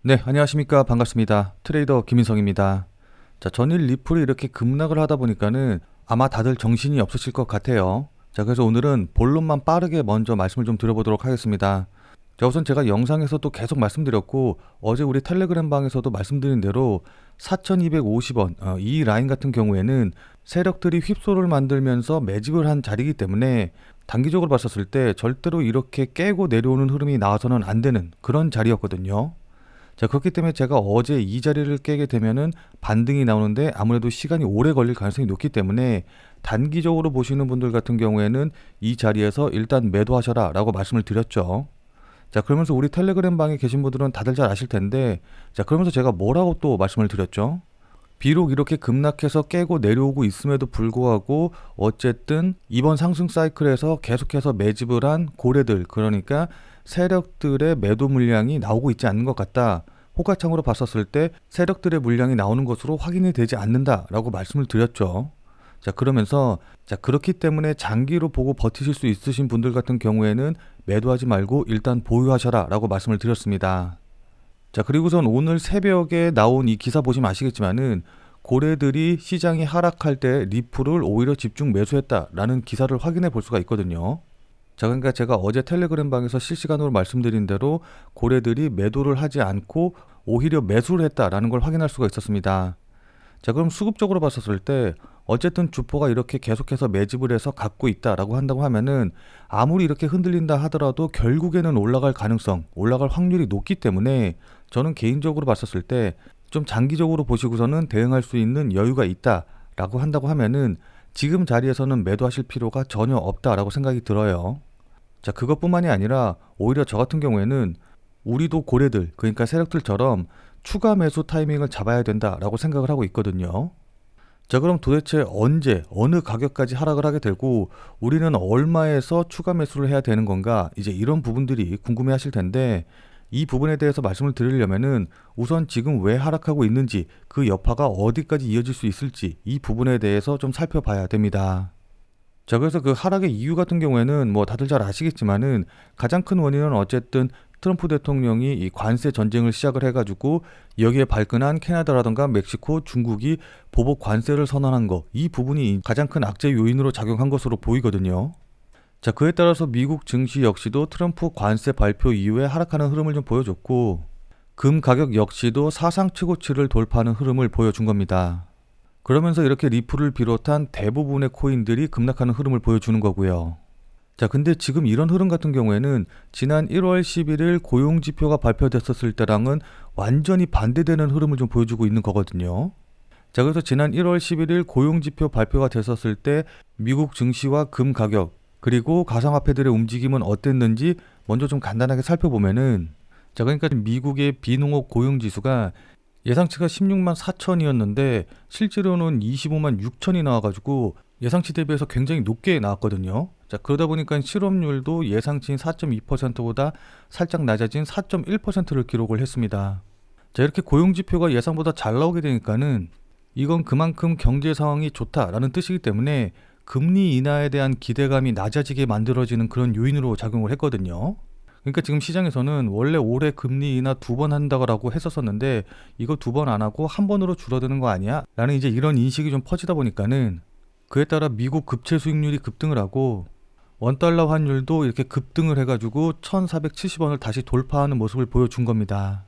네, 안녕하십니까. 반갑습니다. 트레이더 김인성입니다. 자, 전일 리플이 이렇게 급락을 하다 보니까는 아마 다들 정신이 없으실 것 같아요. 자, 그래서 오늘은 본론만 빠르게 먼저 말씀을 좀 드려보도록 하겠습니다. 자, 우선 제가 영상에서도 계속 말씀드렸고 어제 우리 텔레그램 방에서도 말씀드린 대로 4,250원 이 라인 같은 경우에는 세력들이 휩소를 만들면서 매집을 한 자리이기 때문에 단기적으로 봤었을 때 절대로 이렇게 깨고 내려오는 흐름이 나와서는 안 되는 그런 자리였거든요. 자, 그렇기 때문에 제가 어제 이 자리를 깨게 되면은 반등이 나오는데 아무래도 시간이 오래 걸릴 가능성이 높기 때문에 단기적으로 보시는 분들 같은 경우에는 이 자리에서 일단 매도하셔라 라고 말씀을 드렸죠. 자, 그러면서 우리 텔레그램 방에 계신 분들은 다들 잘 아실 텐데, 자, 그러면서 제가 뭐라고 또 말씀을 드렸죠? 비록 이렇게 급락해서 깨고 내려오고 있음에도 불구하고 어쨌든 이번 상승 사이클에서 계속해서 매집을 한 고래들, 그러니까 세력들의 매도 물량이 나오고 있지 않는 것 같다. 호가창으로 봤었을 때 세력들의 물량이 나오는 것으로 확인이 되지 않는다라고 말씀을 드렸죠. 자, 그러면서 자, 그렇기 때문에 장기로 보고 버티실 수 있으신 분들 같은 경우에는 매도하지 말고 일단 보유하셔라 라고 말씀을 드렸습니다. 자, 그리고선 오늘 새벽에 나온 이 기사 보시면 아시겠지만은 고래들이 시장이 하락할 때 리플을 오히려 집중 매수했다라는 기사를 확인해 볼 수가 있거든요. 자, 그러니까 제가 어제 텔레그램 방에서 실시간으로 말씀드린 대로 고래들이 매도를 하지 않고 오히려 매수를 했다라는 걸 확인할 수가 있었습니다. 자, 그럼 수급적으로 봤었을 때 어쨌든 주포가 이렇게 계속해서 매집을 해서 갖고 있다라고 한다고 하면은 아무리 이렇게 흔들린다 하더라도 결국에는 올라갈 가능성, 올라갈 확률이 높기 때문에 저는 개인적으로 봤었을 때 좀 장기적으로 보시고서는 대응할 수 있는 여유가 있다라고 한다고 하면은 지금 자리에서는 매도하실 필요가 전혀 없다라고 생각이 들어요. 자, 그것뿐만이 아니라 오히려 저 같은 경우에는 우리도 고래들, 그러니까 세력들처럼 추가 매수 타이밍을 잡아야 된다라고 생각을 하고 있거든요. 자, 그럼 도대체 언제, 어느 가격까지 하락을 하게 되고 우리는 얼마에서 추가 매수를 해야 되는 건가? 이제 이런 부분들이 궁금해 하실 텐데 이 부분에 대해서 말씀을 드리려면은 우선 지금 왜 하락하고 있는지 그 여파가 어디까지 이어질 수 있을지 이 부분에 대해서 좀 살펴봐야 됩니다. 자, 그래서 그 하락의 이유 같은 경우에는 뭐 다들 잘 아시겠지만은 가장 큰 원인은 어쨌든 트럼프 대통령이 이 관세 전쟁을 시작을 해가지고 여기에 발끈한 캐나다라던가 멕시코, 중국이 보복 관세를 선언한 거, 이 부분이 가장 큰 악재 요인으로 작용한 것으로 보이거든요. 자, 그에 따라서 미국 증시 역시도 트럼프 관세 발표 이후에 하락하는 흐름을 좀 보여줬고 금 가격 역시도 사상 최고치를 돌파하는 흐름을 보여준 겁니다. 그러면서 이렇게 리플을 비롯한 대부분의 코인들이 급락하는 흐름을 보여주는 거고요. 자, 근데 지금 이런 흐름 같은 경우에는 지난 1월 11일 고용지표가 발표됐었을 때랑은 완전히 반대되는 흐름을 좀 보여주고 있는 거거든요. 자, 그래서 지난 1월 11일 고용지표 발표가 됐었을 때 미국 증시와 금 가격 그리고 가상화폐들의 움직임은 어땠는지 먼저 좀 간단하게 살펴보면은 자, 그러니까 미국의 비농업 고용지수가 예상치가 16만 4천이었는데 실제로는 25만 6천이 나와가지고 예상치 대비해서 굉장히 높게 나왔거든요. 자, 그러다 보니까 실업률도 예상치인 4.2%보다 살짝 낮아진 4.1%를 기록을 했습니다. 자, 이렇게 고용지표가 예상보다 잘 나오게 되니까는 이건 그만큼 경제 상황이 좋다라는 뜻이기 때문에 금리 인하에 대한 기대감이 낮아지게 만들어지는 그런 요인으로 작용을 했거든요. 그러니까 지금 시장에서는 원래 올해 금리 인하 2번 한다고 했었었는데 이거 2번 안 하고 한 번으로 줄어드는 거 아니야? 라는 이제 이런 인식이 좀 퍼지다 보니까는 그에 따라 미국 급채 수익률이 급등을 하고 원달러 환율도 이렇게 급등을 해가지고 1470원을 다시 돌파하는 모습을 보여준 겁니다.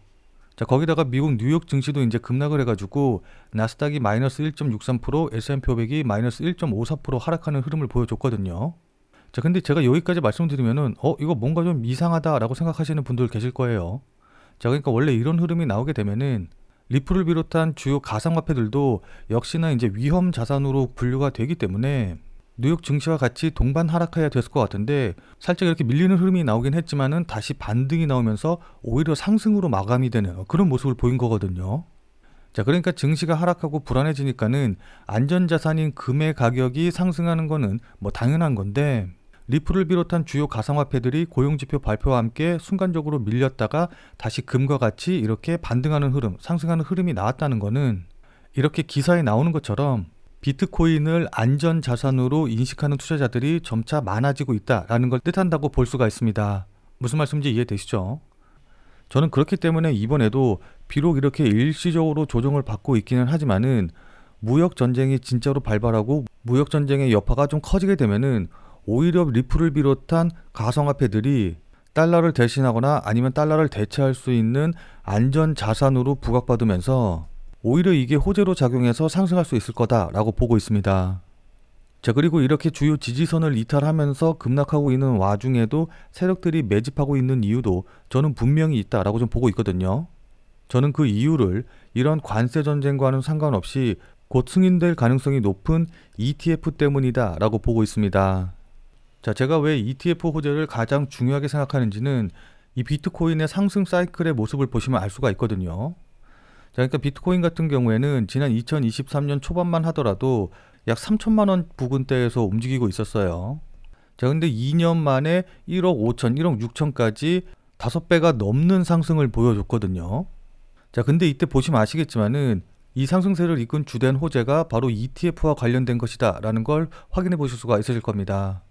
자, 거기다가 미국 뉴욕 증시도 이제 급락을 해가지고 나스닥이 마이너스 1.63%, S&P 500이 마이너스 1.54% 하락하는 흐름을 보여줬거든요. 자, 근데 제가 여기까지 말씀드리면은 이거 뭔가 좀 이상하다라고 생각하시는 분들 계실 거예요. 자, 그러니까 원래 이런 흐름이 나오게 되면은 리플을 비롯한 주요 가상화폐들도 역시나 이제 위험 자산으로 분류가 되기 때문에 뉴욕 증시와 같이 동반 하락해야 됐을 것 같은데 살짝 이렇게 밀리는 흐름이 나오긴 했지만은 다시 반등이 나오면서 오히려 상승으로 마감이 되는 그런 모습을 보인 거거든요. 자, 그러니까 증시가 하락하고 불안해지니까는 안전자산인 금의 가격이 상승하는 거는 뭐 당연한 건데 리플을 비롯한 주요 가상화폐들이 고용지표 발표와 함께 순간적으로 밀렸다가 다시 금과 같이 이렇게 반등하는 흐름, 상승하는 흐름이 나왔다는 거는 이렇게 기사에 나오는 것처럼 비트코인을 안전자산으로 인식하는 투자자들이 점차 많아지고 있다라는 걸 뜻한다고 볼 수가 있습니다. 무슨 말씀인지 이해되시죠? 저는 그렇기 때문에 이번에도 비록 이렇게 일시적으로 조정을 받고 있기는 하지만은 무역 전쟁이 진짜로 발발하고 무역 전쟁의 여파가 좀 커지게 되면은 오히려 리플을 비롯한 가상화폐들이 달러를 대신하거나 아니면 달러를 대체할 수 있는 안전 자산으로 부각받으면서 오히려 이게 호재로 작용해서 상승할 수 있을 거다라고 보고 있습니다. 자, 그리고 이렇게 주요 지지선을 이탈하면서 급락하고 있는 와중에도 세력들이 매집하고 있는 이유도 저는 분명히 있다라고 좀 보고 있거든요. 저는 그 이유를 이런 관세 전쟁과는 상관없이 곧 승인될 가능성이 높은 ETF 때문이다라고 보고 있습니다. 자, 제가 왜 ETF 호재를 가장 중요하게 생각하는지는 이 비트코인의 상승 사이클의 모습을 보시면 알 수가 있거든요. 자, 그러니까 비트코인 같은 경우에는 지난 2023년 초반만 하더라도 약 3천만 원 부근대에서 움직이고 있었어요. 자, 근데 2년 만에 1억 5천, 1억 6천까지 5배가 넘는 상승을 보여줬거든요. 자, 근데 이때 보시면 아시겠지만은 이 상승세를 이끈 주된 호재가 바로 ETF와 관련된 것이다 라는 걸 확인해 보실 수가 있으실 겁니다.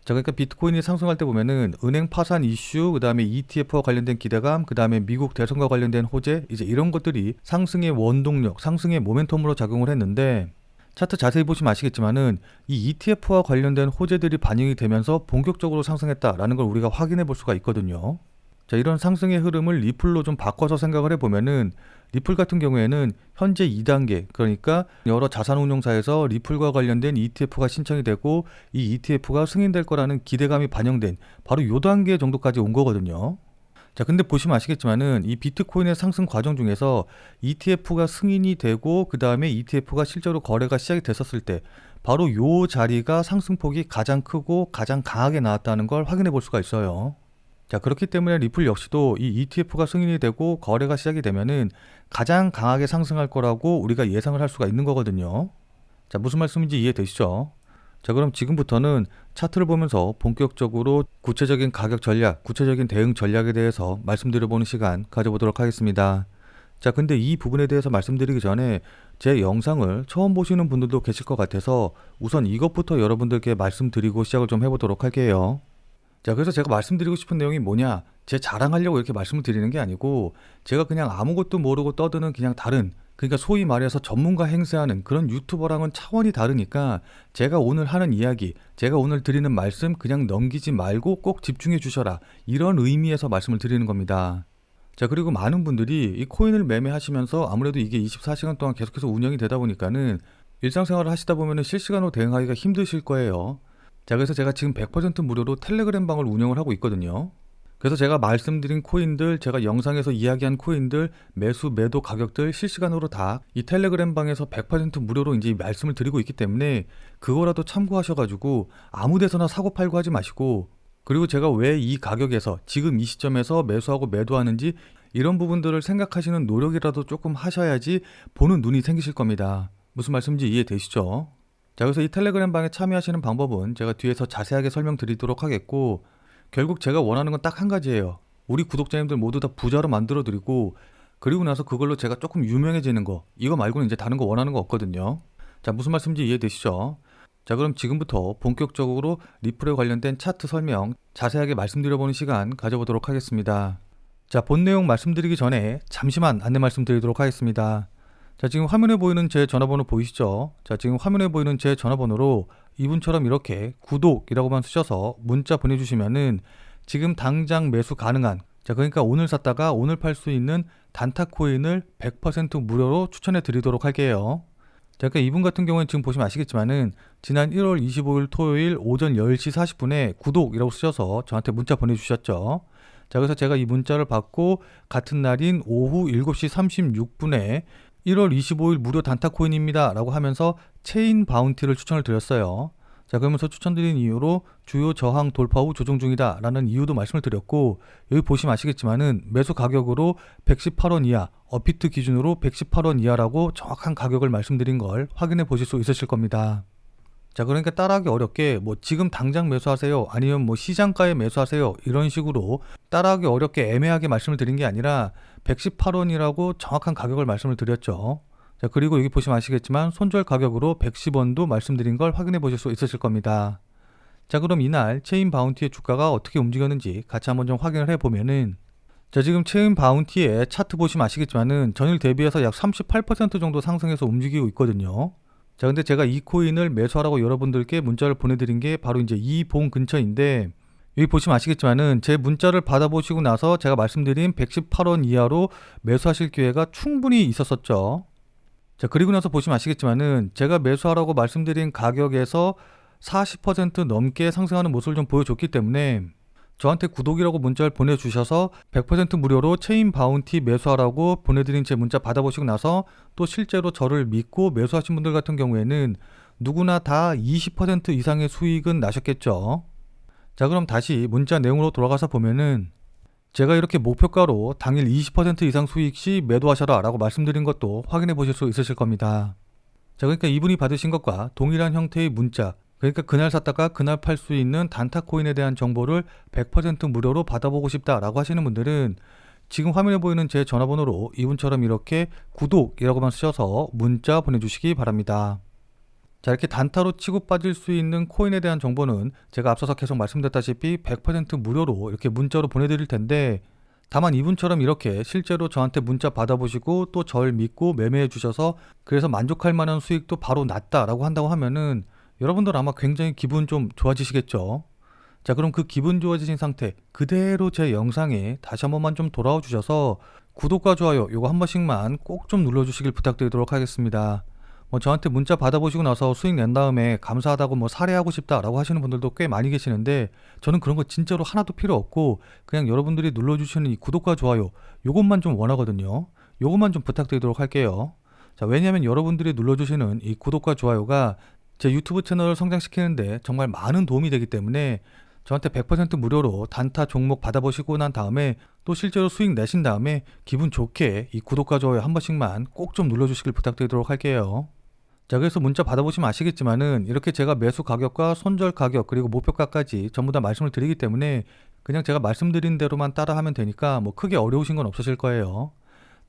자, 그러니까 비트코인이 상승할 때 보면은 은행 파산 이슈, 그 다음에 ETF와 관련된 기대감, 그 다음에 미국 대선과 관련된 호재, 이제 이런 것들이 상승의 원동력, 상승의 모멘텀으로 작용을 했는데, 차트 자세히 보시면 아시겠지만은 이 ETF와 관련된 호재들이 반영이 되면서 본격적으로 상승했다라는 걸 우리가 확인해 볼 수가 있거든요. 자, 이런 상승의 흐름을 리플로 좀 바꿔서 생각을 해보면은 리플 같은 경우에는 현재 2단계, 그러니까 여러 자산운용사에서 리플과 관련된 ETF가 신청이 되고 이 ETF가 승인될 거라는 기대감이 반영된 바로 요 단계 정도까지 온 거거든요. 자, 근데 보시면 아시겠지만은 이 비트코인의 상승 과정 중에서 ETF가 승인이 되고 그 다음에 ETF가 실제로 거래가 시작이 됐었을 때 바로 요 자리가 상승폭이 가장 크고 가장 강하게 나왔다는 걸 확인해 볼 수가 있어요. 자, 그렇기 때문에 리플 역시도 이 ETF가 승인이 되고 거래가 시작이 되면은 가장 강하게 상승할 거라고 우리가 예상을 할 수가 있는 거거든요. 자, 무슨 말씀인지 이해되시죠? 자, 그럼 지금부터는 차트를 보면서 본격적으로 구체적인 가격 전략, 구체적인 대응 전략에 대해서 말씀드려보는 시간 가져보도록 하겠습니다. 자, 근데 이 부분에 대해서 말씀드리기 전에 제 영상을 처음 보시는 분들도 계실 것 같아서 우선 이것부터 여러분들께 말씀드리고 시작을 좀 해보도록 할게요. 자, 그래서 제가 말씀드리고 싶은 내용이 뭐냐, 제 자랑하려고 이렇게 말씀을 드리는 게 아니고 제가 그냥 아무것도 모르고 떠드는 그냥 다른, 그러니까 소위 말해서 전문가 행세하는 그런 유튜버랑은 차원이 다르니까 제가 오늘 하는 이야기, 제가 오늘 드리는 말씀 그냥 넘기지 말고 꼭 집중해 주셔라, 이런 의미에서 말씀을 드리는 겁니다. 자, 그리고 많은 분들이 이 코인을 매매하시면서 아무래도 이게 24시간 동안 계속해서 운영이 되다 보니까는 일상생활을 하시다 보면은 실시간으로 대응하기가 힘드실 거예요. 자, 그래서 제가 지금 100% 무료로 텔레그램 방을 운영을 하고 있거든요. 그래서 제가 말씀드린 코인들, 제가 영상에서 이야기한 코인들, 매수, 매도 가격들 실시간으로 다 이 텔레그램 방에서 100% 무료로 이제 말씀을 드리고 있기 때문에 그거라도 참고하셔가지고 아무 데서나 사고 팔고 하지 마시고, 그리고 제가 왜 이 가격에서 지금 이 시점에서 매수하고 매도하는지 이런 부분들을 생각하시는 노력이라도 조금 하셔야지 보는 눈이 생기실 겁니다. 무슨 말씀인지 이해되시죠? 자, 그래서 이 텔레그램 방에 참여하시는 방법은 제가 뒤에서 자세하게 설명드리도록 하겠고, 결국 제가 원하는 건 딱 한 가지예요. 우리 구독자님들 모두 다 부자로 만들어 드리고, 그리고 나서 그걸로 제가 조금 유명해지는 거, 이거 말고는 이제 다른 거 원하는 거 없거든요. 자, 무슨 말씀인지 이해되시죠? 자, 그럼 지금부터 본격적으로 리플에 관련된 차트 설명 자세하게 말씀드려보는 시간 가져보도록 하겠습니다. 자, 본 내용 말씀드리기 전에 잠시만 안내 말씀드리도록 하겠습니다. 자, 지금 화면에 보이는 제 전화번호 보이시죠? 자, 지금 화면에 보이는 제 전화번호로 이분처럼 이렇게 구독이라고만 쓰셔서 문자 보내주시면은 지금 당장 매수 가능한, 자, 그러니까 오늘 샀다가 오늘 팔 수 있는 단타 코인을 100% 무료로 추천해 드리도록 할게요. 자, 그러니까 이분 같은 경우는 지금 보시면 아시겠지만은 지난 1월 25일 토요일 오전 10시 40분에 구독이라고 쓰셔서 저한테 문자 보내주셨죠. 자, 그래서 제가 이 문자를 받고 같은 날인 오후 7시 36분에 1월 25일 무료 단타 코인입니다 라고 하면서 체인 바운티를 추천을 드렸어요. 자, 그러면서 추천드린 이유로 주요 저항 돌파 후 조정 중이다 라는 이유도 말씀을 드렸고, 여기 보시면 아시겠지만은 매수 가격으로 118원 이하, 업비트 기준으로 118원 이하라고 정확한 가격을 말씀드린 걸 확인해 보실 수 있으실 겁니다. 자, 그러니까 따라하기 어렵게 뭐 지금 당장 매수하세요, 아니면 뭐 시장가에 매수하세요, 이런 식으로 따라하기 어렵게 애매하게 말씀을 드린 게 아니라 118원이라고 정확한 가격을 말씀을 드렸죠. 자, 그리고 여기 보시면 아시겠지만 손절 가격으로 110원도 말씀드린 걸 확인해 보실 수 있으실 겁니다. 자, 그럼 이날 체인 바운티의 주가가 어떻게 움직였는지 같이 한번 좀 확인을 해보면은, 자, 지금 체인 바운티의 차트 보시면 아시겠지만은 전일 대비해서 약 38% 정도 상승해서 움직이고 있거든요. 자, 근데 제가 이 코인을 매수하라고 여러분들께 문자를 보내드린 게 바로 이제 이 봉 근처인데, 여기 보시면 아시겠지만은 제 문자를 받아보시고 나서 제가 말씀드린 118원 이하로 매수하실 기회가 충분히 있었었죠. 자, 그리고 나서 보시면 아시겠지만은 제가 매수하라고 말씀드린 가격에서 40% 넘게 상승하는 모습을 좀 보여줬기 때문에 저한테 구독이라고 문자를 보내주셔서 100% 무료로 체인 바운티 매수하라고 보내드린 제 문자 받아보시고 나서 또 실제로 저를 믿고 매수하신 분들 같은 경우에는 누구나 다 20% 이상의 수익은 나셨겠죠. 자, 그럼 다시 문자 내용으로 돌아가서 보면은 제가 이렇게 목표가로 당일 20% 이상 수익 시 매도하셔라 라고 말씀드린 것도 확인해 보실 수 있으실 겁니다. 자, 그러니까 이분이 받으신 것과 동일한 형태의 문자, 그러니까 그날 샀다가 그날 팔 수 있는 단타 코인에 대한 정보를 100% 무료로 받아보고 싶다라고 하시는 분들은 지금 화면에 보이는 제 전화번호로 이분처럼 이렇게 구독이라고만 쓰셔서 문자 보내주시기 바랍니다. 자, 이렇게 단타로 치고 빠질 수 있는 코인에 대한 정보는 제가 앞서서 계속 말씀드렸다시피 100% 무료로 이렇게 문자로 보내드릴 텐데, 다만 이분처럼 이렇게 실제로 저한테 문자 받아보시고 또 절 믿고 매매해 주셔서 그래서 만족할 만한 수익도 바로 났다라고 한다고 하면은 여러분들 아마 굉장히 기분 좀 좋아지시겠죠. 자, 그럼 그 기분 좋아지신 상태 그대로 제 영상에 다시 한 번만 좀 돌아와 주셔서 구독과 좋아요 요거 한 번씩만 꼭 좀 눌러주시길 부탁드리도록 하겠습니다. 저한테 문자 받아보시고 나서 수익 낸 다음에 감사하다고 사례하고 싶다라고 하시는 분들도 꽤 많이 계시는데, 저는 그런 거 진짜로 하나도 필요 없고 그냥 여러분들이 눌러주시는 이 구독과 좋아요 요것만 좀 원하거든요. 요것만 좀 부탁드리도록 할게요. 자, 왜냐하면 여러분들이 눌러주시는 이 구독과 좋아요가 제 유튜브 채널을 성장시키는데 정말 많은 도움이 되기 때문에 저한테 100% 무료로 단타 종목 받아보시고 난 다음에 또 실제로 수익 내신 다음에 기분 좋게 이 구독과 좋아요 한 번씩만 꼭 좀 눌러주시길 부탁드리도록 할게요. 자, 그래서 문자 받아보시면 아시겠지만은 이렇게 제가 매수 가격과 손절 가격 그리고 목표가까지 전부 다 말씀을 드리기 때문에 그냥 제가 말씀드린 대로만 따라 하면 되니까 크게 어려우신 건 없으실 거예요.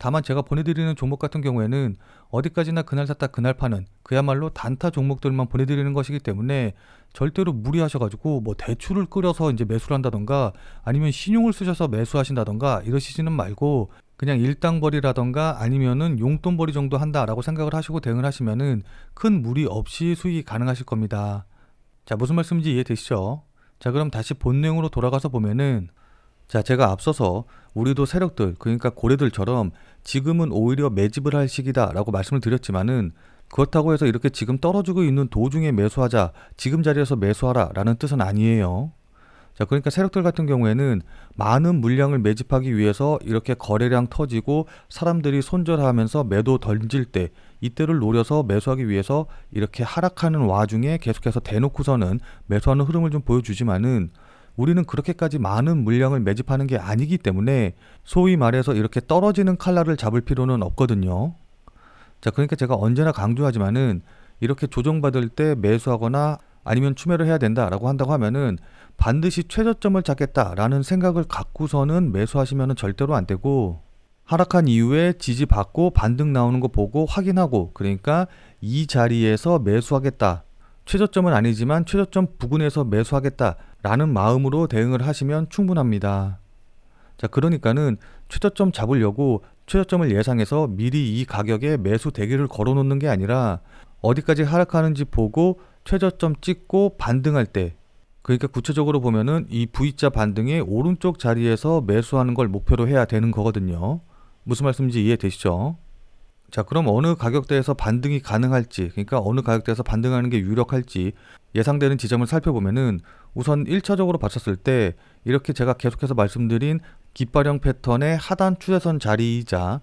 다만 제가 보내드리는 종목 같은 경우에는 어디까지나 그날 샀다 그날 파는 그야말로 단타 종목들만 보내드리는 것이기 때문에 절대로 무리하셔가지고 대출을 끌어서 이제 매수를 한다던가 아니면 신용을 쓰셔서 매수하신다던가 이러시지는 말고 그냥 일당벌이라던가 아니면은 용돈벌이 정도 한다라고 생각을 하시고 대응을 하시면은 큰 무리 없이 수익이 가능하실 겁니다. 자, 무슨 말씀인지 이해되시죠? 자, 그럼 다시 본 내용으로 돌아가서 보면은, 자, 제가 앞서서 우리도 세력들 그러니까 고래들처럼 지금은 오히려 매집을 할 시기다 라고 말씀을 드렸지만은 그렇다고 해서 이렇게 지금 떨어지고 있는 도중에 매수하자, 지금 자리에서 매수하라 라는 뜻은 아니에요. 자, 그러니까 세력들 같은 경우에는 많은 물량을 매집하기 위해서 이렇게 거래량 터지고 사람들이 손절하면서 매도 던질 때 이때를 노려서 매수하기 위해서 이렇게 하락하는 와중에 계속해서 대놓고서는 매수하는 흐름을 좀 보여주지만은 우리는 그렇게까지 많은 물량을 매집하는 게 아니기 때문에 소위 말해서 이렇게 떨어지는 칼날을 잡을 필요는 없거든요. 자, 그러니까 제가 언제나 강조하지만은 이렇게 조정받을 때 매수하거나 아니면 추매를 해야 된다라고 한다고 하면은 반드시 최저점을 잡겠다라는 생각을 갖고서는 매수하시면은 절대로 안 되고, 하락한 이후에 지지받고 반등 나오는 거 보고 확인하고, 그러니까 이 자리에서 매수하겠다, 최저점은 아니지만 최저점 부근에서 매수하겠다 라는 마음으로 대응을 하시면 충분합니다. 자, 그러니까는 최저점 잡으려고 최저점을 예상해서 미리 이 가격에 매수 대기를 걸어 놓는 게 아니라 어디까지 하락하는지 보고 최저점 찍고 반등할 때, 그러니까 구체적으로 보면은 이 V자 반등의 오른쪽 자리에서 매수하는 걸 목표로 해야 되는 거거든요. 무슨 말씀인지 이해되시죠? 자, 그럼 어느 가격대에서 반등이 가능할지, 그러니까 어느 가격대에서 반등하는 게 유력할지 예상되는 지점을 살펴보면은 우선 1차적으로 봤었을 때 이렇게 제가 계속해서 말씀드린 깃발형 패턴의 하단 추세선 자리이자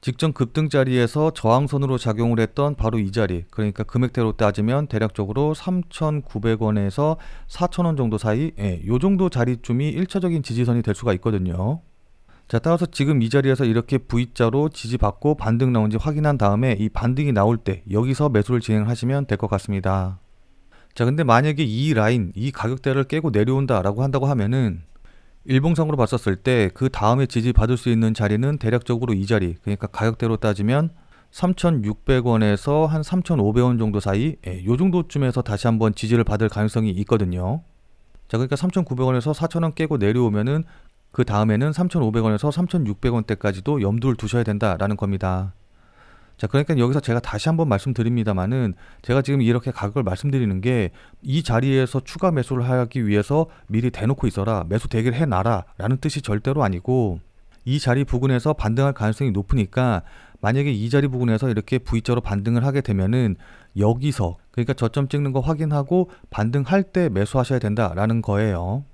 직전 급등 자리에서 저항선으로 작용을 했던 바로 이 자리, 그러니까 금액대로 따지면 대략적으로 3,900원에서 4,000원 정도 사이, 요 정도 자리쯤이 1차적인 지지선이 될 수가 있거든요. 자, 따라서 지금 이 자리에서 이렇게 V자로 지지받고 반등 나온지 확인한 다음에 이 반등이 나올 때 여기서 매수를 진행을 하시면 될 것 같습니다. 자, 근데 만약에 이 라인, 이 가격대를 깨고 내려온다 라고 한다고 하면은 일봉상으로 봤었을 때 그 다음에 지지받을 수 있는 자리는 대략적으로 이 자리, 그러니까 가격대로 따지면 3,600원에서 한 3,500원 정도 사이, 요 정도쯤에서 다시 한번 지지를 받을 가능성이 있거든요. 자, 그러니까 3,900원에서 4,000원 깨고 내려오면은 그 다음에는 3,500원에서 3,600원대까지도 염두를 두셔야 된다라는 겁니다. 자, 그러니까 여기서 제가 다시 한번 말씀드립니다만은 제가 지금 이렇게 가격을 말씀드리는 게 이 자리에서 추가 매수를 하기 위해서 미리 대놓고 있어라, 매수 대기를 해놔라 라는 뜻이 절대로 아니고, 이 자리 부근에서 반등할 가능성이 높으니까 만약에 이 자리 부근에서 이렇게 V자로 반등을 하게 되면은 여기서, 그러니까 저점 찍는 거 확인하고 반등할 때 매수하셔야 된다라는 거예요.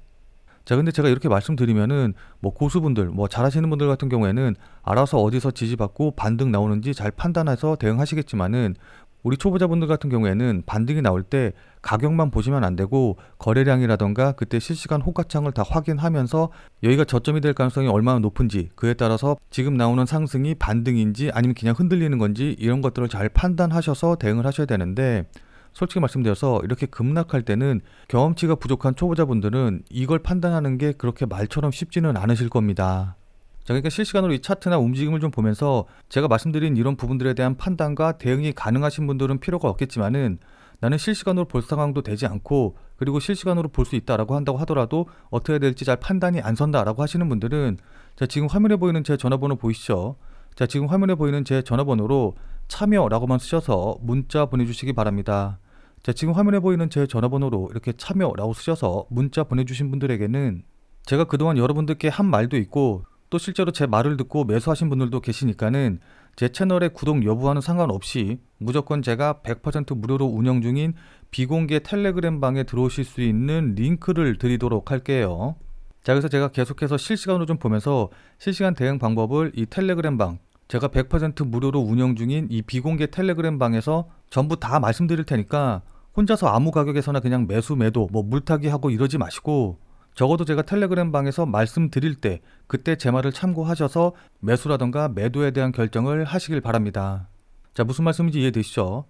자, 근데 제가 이렇게 말씀드리면은 뭐 고수분들, 뭐 잘하시는 분들 같은 경우에는 알아서 어디서 지지받고 반등 나오는지 잘 판단해서 대응하시겠지만은, 우리 초보자분들 같은 경우에는 반등이 나올 때 가격만 보시면 안 되고 거래량이라던가 그때 실시간 호가창을 다 확인하면서 여기가 저점이 될 가능성이 얼마나 높은지, 그에 따라서 지금 나오는 상승이 반등인지 아니면 그냥 흔들리는 건지 이런 것들을 잘 판단하셔서 대응을 하셔야 되는데, 솔직히 말씀드려서 이렇게 급락할 때는 경험치가 부족한 초보자분들은 이걸 판단하는 게 그렇게 말처럼 쉽지는 않으실 겁니다. 자, 그러니까 실시간으로 이 차트나 움직임을 좀 보면서 제가 말씀드린 이런 부분들에 대한 판단과 대응이 가능하신 분들은 필요가 없겠지만은, 나는 실시간으로 볼 상황도 되지 않고 그리고 실시간으로 볼 수 있다라고 한다고 하더라도 어떻게 해야 될지 잘 판단이 안 선다라고 하시는 분들은, 자, 지금 화면에 보이는 제 전화번호 보이시죠? 자, 지금 화면에 보이는 제 전화번호로 참여라고만 쓰셔서 문자 보내주시기 바랍니다. 자, 지금 화면에 보이는 제 전화번호로 이렇게 참여라고 쓰셔서 문자 보내주신 분들에게는 제가 그동안 여러분들께 한 말도 있고 또 실제로 제 말을 듣고 매수하신 분들도 계시니까는 제 채널의 구독 여부와는 상관없이 무조건 제가 100% 무료로 운영 중인 비공개 텔레그램 방에 들어오실 수 있는 링크를 드리도록 할게요. 자, 그래서 제가 계속해서 실시간으로 좀 보면서 실시간 대응 방법을 이 텔레그램 방, 제가 100% 무료로 운영 중인 이 비공개 텔레그램 방에서 전부 다 말씀드릴 테니까 혼자서 아무 가격에서나 그냥 매수 매도 뭐 물타기 하고 이러지 마시고, 적어도 제가 텔레그램 방에서 말씀드릴 때 그때 제 말을 참고하셔서 매수라던가 매도에 대한 결정을 하시길 바랍니다. 자, 무슨 말씀인지 이해되시죠?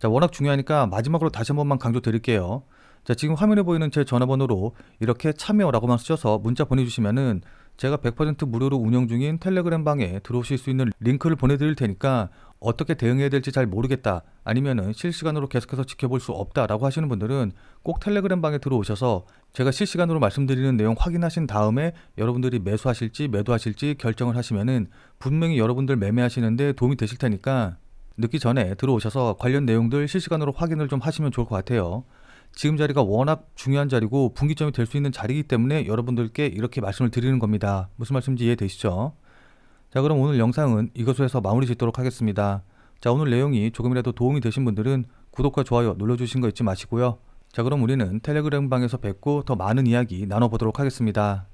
자, 워낙 중요하니까 마지막으로 다시 한 번만 강조 드릴게요. 자, 지금 화면에 보이는 제 전화번호로 이렇게 참여라고만 쓰셔서 문자 보내주시면은 제가 100% 무료로 운영 중인 텔레그램 방에 들어오실 수 있는 링크를 보내드릴 테니까, 어떻게 대응해야 될지 잘 모르겠다, 아니면은 실시간으로 계속해서 지켜볼 수 없다라고 하시는 분들은 꼭 텔레그램 방에 들어오셔서 제가 실시간으로 말씀드리는 내용 확인하신 다음에 여러분들이 매수하실지 매도하실지 결정을 하시면은 분명히 여러분들 매매하시는데 도움이 되실 테니까 늦기 전에 들어오셔서 관련 내용들 실시간으로 확인을 좀 하시면 좋을 것 같아요. 지금 자리가 워낙 중요한 자리고 분기점이 될 수 있는 자리이기 때문에 여러분들께 이렇게 말씀을 드리는 겁니다. 무슨 말씀인지 이해되시죠? 자, 그럼 오늘 영상은 이것으로 해서 마무리 짓도록 하겠습니다. 자, 오늘 내용이 조금이라도 도움이 되신 분들은 구독과 좋아요 눌러주신 거 잊지 마시고요. 자, 그럼 우리는 텔레그램 방에서 뵙고 더 많은 이야기 나눠보도록 하겠습니다.